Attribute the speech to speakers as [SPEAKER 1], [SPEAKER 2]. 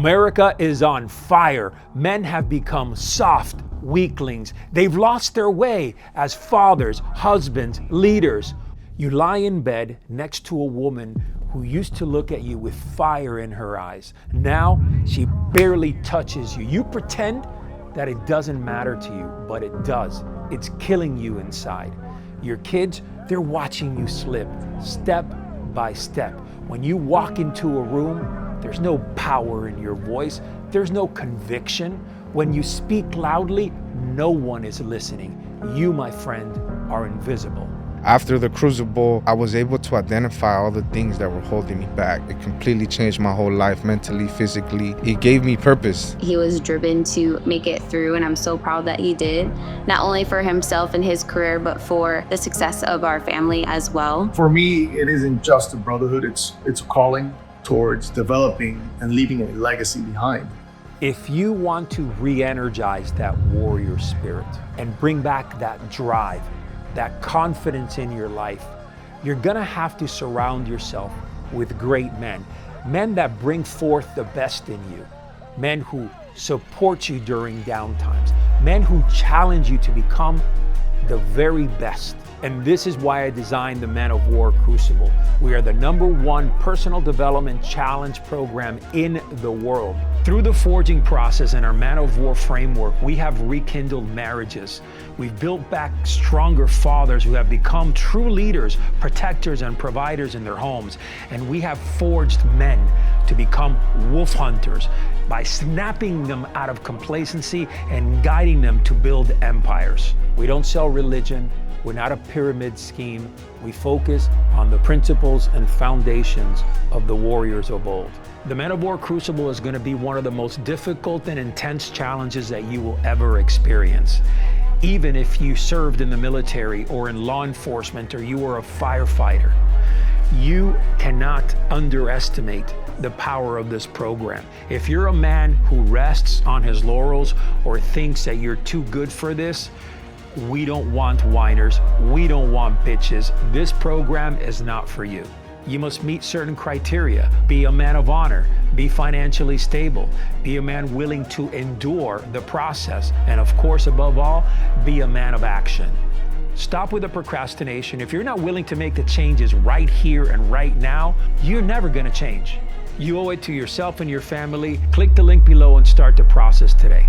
[SPEAKER 1] America is on fire. Men have become soft weaklings. They've lost their way as fathers, husbands, leaders. You lie in bed next to a woman who used to look at you with fire in her eyes. Now she barely touches you. You pretend that it doesn't matter to you, but it does. It's killing you inside. Your kids, they're watching you slip, step by step. When you walk into a room, there's no power in your voice. There's no conviction. When you speak loudly, no one is listening. You, my friend, are invisible.
[SPEAKER 2] After the Crucible, I was able to identify all the things that were holding me back. It completely changed my whole life, mentally, physically. It gave me purpose.
[SPEAKER 3] He was driven to make it through, and I'm so proud that he did, not only for himself and his career, but for the success of our family as well.
[SPEAKER 4] For me, it isn't just a brotherhood, it's a calling towards developing and leaving a legacy behind.
[SPEAKER 1] If you want to re-energize that warrior spirit and bring back that drive, that confidence in your life, you're gonna have to surround yourself with great men. Men that bring forth the best in you. Men who support you during downtimes. Men who challenge you to become the very best. And this is why I designed the Men of War Crucible. We are the #1 personal development challenge program in the world. Through the forging process and our Man of War framework, we have rekindled marriages. We've built back stronger fathers who have become true leaders, protectors, and providers in their homes. And we have forged men to become wolf hunters by snapping them out of complacency and guiding them to build empires. We don't sell religion. We're not a pyramid scheme. We focus on the principles and foundations of the warriors of old. The Men of War Crucible is going to be one of the most difficult and intense challenges that you will ever experience. Even if you served in the military or in law enforcement or you were a firefighter, you cannot underestimate the power of this program. If you're a man who rests on his laurels or thinks that you're too good for this, we don't want whiners. We don't want bitches. This program is not for you. You must meet certain criteria. Be a man of honor. Be financially stable. Be a man willing to endure the process. And of course, above all, be a man of action. Stop with the procrastination. If you're not willing to make the changes right here and right now, you're never gonna change. You owe it to yourself and your family. Click the link below and start the process today.